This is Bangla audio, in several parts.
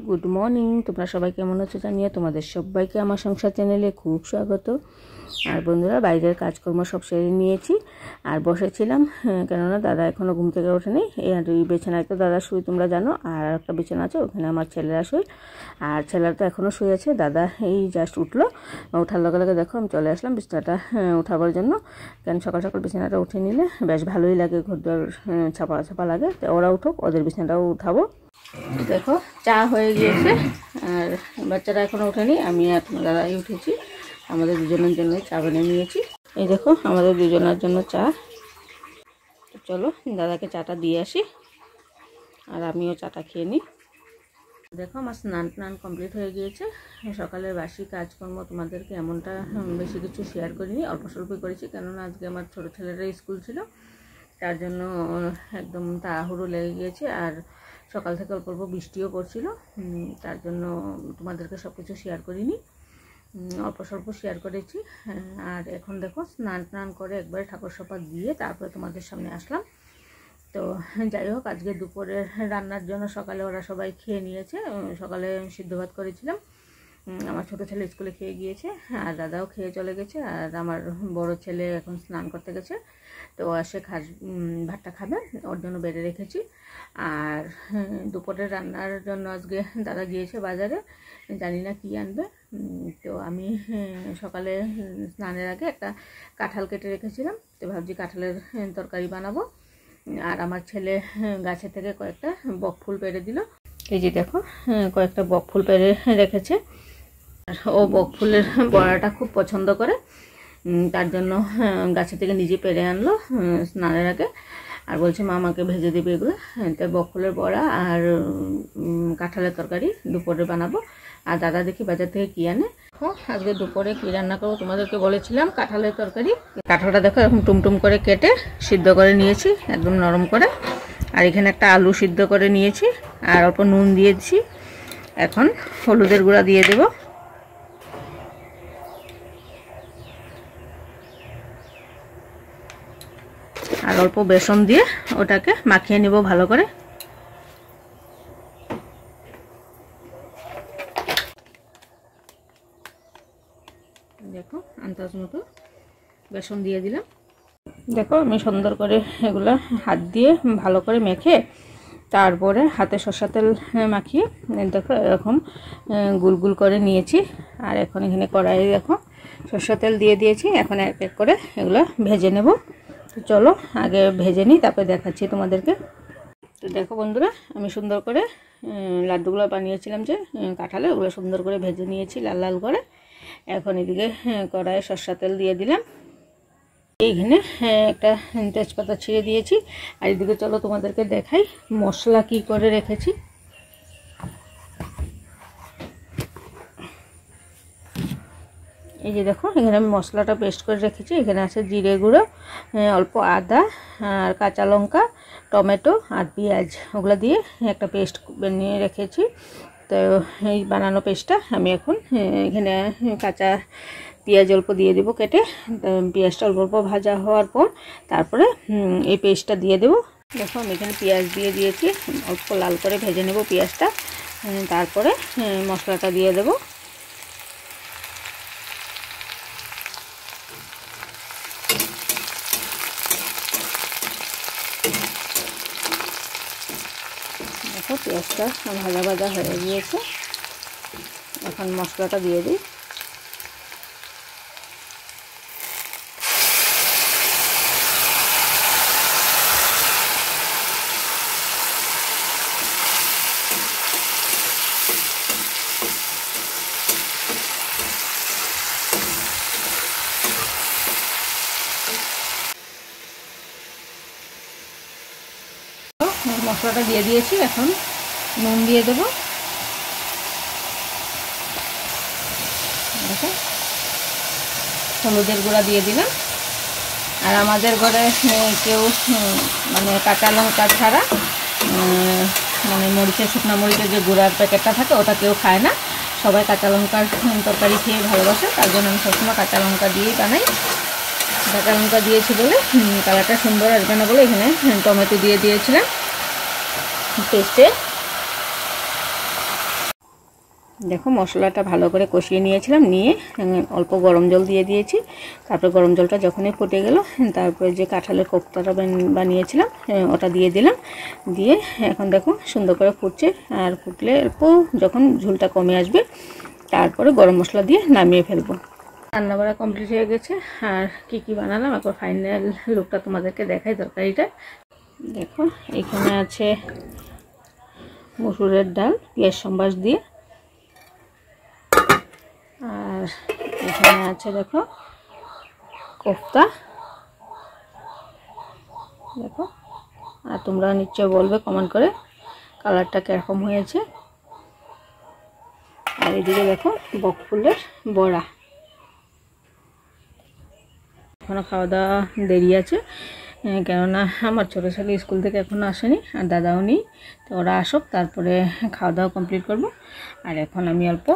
Good morning. তোমরা সবাই কেমন আছো জানিয়ে তোমাদের সবাইকে আমার সংসার চ্যানেলে খুব স্বাগত। আর বন্ধুরা, বাইরের কাজকর্ম সব সেরে নিয়েছি আর বসেছিলাম, কেননা দাদা এখনও ঘুম থেকে ওঠেনি। এই বিছানায় তো দাদা শুই, তোমরা জানো, আর একটা বিছানা আছে, ওখানে আমার ছেলেরা শুই। আর ছেলেরা তো এখনও শুয়ে আছে, দাদা এই জাস্ট উঠলো। ওঠার লগে লগে দেখো আমি চলে আসলাম বিছানাটা উঠাবার জন্য। কেন সকাল সকাল বিছানাটা উঠে নিলে বেশ ভালোই লাগে, ঘরদোর ছাপা ছাপা লাগে। তো ওরা উঠুক, ওদের বিছানাটাও উঠাবো। দেখো চা হয়ে গিয়েছে, আর বাচ্চারা এখনো ওঠেনি, আমি আর দাদাই উঠেছি। আমাদের দুজনের জন্য চা বানিয়ে নিয়েছি। এই দেখো আমাদের দুজনের জন্য চা। চলো দাদাকে চাটা দিয়ে আসি, আর আমিও চাটা খেয়ে নিই। দেখো আমার স্নান কমপ্লিট হয়ে গিয়েছে। সকালের বাসি কাজকর্ম তোমাদেরকে এমনটা বেশি কিছু শেয়ার করিনি, অল্প স্বল্পই করেছি, কেননা আজকে আমার ছোটো ছেলেরা স্কুল ছিল, তার জন্য একদম তাড়াহুড়ো লেগে গিয়েছে। আর সকাল থেকে অল্প অল্প বৃষ্টিও পড়ছিল, তার জন্য তোমাদেরকে সব কিছু শেয়ার করিনি, অল্প স্বল্প শেয়ার করেছি। আর এখন দেখো স্নান করে একবারে ঠাকুর সপা দিয়ে তারপরে তোমাদের সামনে আসলাম। তো যাই হোক, আজকে দুপুরের রান্নার জন্য সকালে ওরা সবাই খেয়ে নিয়েছে। সকালে সিদ্ধ ভাত করেছিলাম, আমার ছোটো ছেলে স্কুলে খেয়ে গিয়েছে, আর দাদাও খেয়ে চলে গেছে, আর আমার বড় ছেলে এখন স্নান করতে গেছে। তো সে ভাতটা খাবে, ওর জন্য বেড়ে রেখেছি। আর দুপুরের রান্নার জন্য আজকে দাদা গিয়েছে বাজারে, জানি না কী আনবে। তো আমি সকালে স্নানের আগে একটা কাঁঠাল কেটে রেখেছিলাম, তো ভাবছি কাঁঠালের তরকারি বানাবো। আর আমার ছেলে গাছে থেকে কয়েকটা বকফুল পেড়ে দিল। এই যে দেখো কয়েকটা বকফুল পেড়ে রেখেছে। ও বকফুলের বড়াটা খুব পছন্দ করে, তার জন্য গাছে থেকে নিজে পেড়ে আনলো স্নানের আগে, আর বলছে মা আমাকে ভেজে দেবে এগুলো। তাই বকফুলের বড়া আর কাঁঠালের তরকারি দুপুরে বানাবো। আর দাদা দেখি বাজার থেকে কী আনে। আজকে দুপুরে কী রান্না করবো তোমাদেরকে বলেছিলাম, কাঁঠালের তরকারি। কাঁঠালটা দেখো এরকম টুমটুম করে কেটে সিদ্ধ করে নিয়েছি একদম নরম করে। আর এখানে একটা আলু সিদ্ধ করে নিয়েছি, আর অল্প নুন দিয়েছি। এখন হলুদের গুঁড়া দিয়ে দেবো, আর অল্প বেসন দিয়ে ওটাকে মাখিয়ে নেব ভালো করে। দেখো আন্দাজ মতো বেসন দিয়ে দিলাম। দেখো আমি সুন্দর করে এগুলো হাত দিয়ে ভালো করে মেখে তারপরে হাতে সরষের তেল মাখিয়ে দেখো এরকম গুল গুল করে নিয়েছি। আর এখন এখানে কড়াইয়ে দেখো সরষের তেল দিয়ে দিয়েছি। এখন এক এক করে এগুলো ভেজে নেব। তো চলো আগে ভেজে নিই, তারপরে দেখাচ্ছি তোমাদেরকে। তো দেখো বন্ধুরা, আমি সুন্দর করে লাড্ডুগুলো বানিয়েছিলাম যে কাঁঠালে, ওগুলো সুন্দর করে ভেজে নিয়েছি লাল লাল করে। এখন এদিকে কড়াইয়ে সরষের তেল দিয়ে দিলাম, এইখানে একটা তেজপাতা ছিঁড়ে দিয়েছি। আর এদিকে চলো তোমাদেরকে দেখাই মশলা কি করে রেখেছি। এই যে দেখো এখানে আমি মশলাটা পেস্ট করে রেখেছি। এখানে আছে জিরে গুঁড়ো, অল্প আদা, আর কাঁচা লঙ্কা, টমেটো আর পেঁয়াজ, ওগুলো দিয়ে একটা পেস্ট বানিয়ে রেখেছি। তো এই বানানো পেস্টটা আমি এখন এখানে কাঁচা পেঁয়াজ অল্প দিয়ে দেবো কেটে। পেঁয়াজটা অল্প অল্প ভাজা হওয়ার পর তারপরে এই পেস্টটা দিয়ে দেবো। দেখো আমি এখানে পেঁয়াজ দিয়ে দিয়েছি, অল্প লাল করে ভেজে নেব পেঁয়াজটা, তারপরে মশলাটা দিয়ে দেবো। দেখো পেঁয়াজটা ভাজা ভাজা হয়ে গিয়েছে, এখন মশলাটা দিয়ে দিই। মশলাটা দিয়ে দিয়েছি, এখন নুন দিয়ে দেবো। দেখো হলুদের গুঁড়া দিয়ে দিলাম। আর আমাদের ঘরে কেউ মানে কাঁচা লঙ্কা ছাড়া মানে মরিচের শুকনো মরিচের যে গুঁড়ার প্যাকেটটা থাকে ওটা কেউ খায় না, সবাই কাঁচা লঙ্কার তরকারি খেয়ে ভালোবাসে, তার জন্য আমি সবসময় কাঁচা লঙ্কা দিয়েই বানাই। কাঁচা লঙ্কা দিয়েছি বলে কালারটা সুন্দর আসবে না বলে এখানে টমেটো দিয়ে দিয়েছিলাম পেস্টে। দেখো মশলাটা ভালো করে কষিয়ে নিয়েছিলাম, নিয়ে অল্প গরম জল দিয়ে দিয়েছি। তারপর গরম জলটা যখনই ফুটে গেল, তারপরে যে কাঁঠালের কোপ্তাটা বানিয়েছিলাম ওটা দিয়ে দিলাম। দিয়ে এখন দেখো সুন্দর করে ফুটছে, আর ফুটলে অল্প যখন ঝোলটা কমে আসবে তারপরে গরম মশলা দিয়ে নামিয়ে ফেলবো। রান্না বাড়া কমপ্লিট হয়ে গেছে। আর কি বানালাম একবার ফাইনাল লুকটা তোমাদেরকে দেখাই। তরকারিটা দেখো, এখানে আছে মসুরের ডাল পেঁয়াজ সম্বাস দিয়ে, আর এখানে আছে দেখো কোফতা। দেখো, আর তোমরা নিশ্চয় বলবে কমেন্ট করে কালারটা কীরকম হয়েছে। আর এদিকে দেখো বকফুলের বড়া। এখনও খাওয়া দাওয়া দেরি আছে, কেননা আমার ছোটো ছেলে স্কুল থেকে এখনও আসেনি, আর দাদাও নেই। তো ওরা আসুক তারপরে খাওয়া দাওয়া কমপ্লিট করব। আর এখন আমি অল্প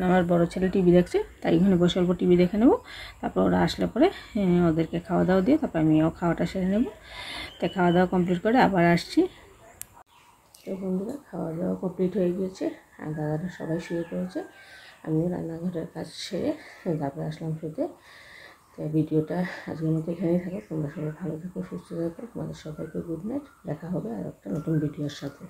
আমার বড় ছেলে টিভি দেখছে, তাই এখানে বসে অল্প টিভি দেখে নেব। তারপর ওরা আসলে পরে ওদেরকে খাওয়া দাওয়া দিয়ে তারপর আমিও খাওয়াটা সেরে নেব। তো খাওয়া দাওয়া কমপ্লিট করে আবার আসছি। তো বন্ধুরা, খাওয়া দাওয়া কমপ্লিট হয়ে গিয়েছে, আর দাদারা সবাই শুয়ে পড়েছে। আমিও রান্নাঘরের কাজ সেরে তারপরে আসলাম শুতে। তো ভিডিওটা আজকের মতো এখানেই থাকো। তোমরা সবাই ভালো থেকো, সুস্থ থাকো। তোমাদের সবাইকে গুড নাইট। দেখা হবে আর একটা নতুন ভিডিওর সাথে।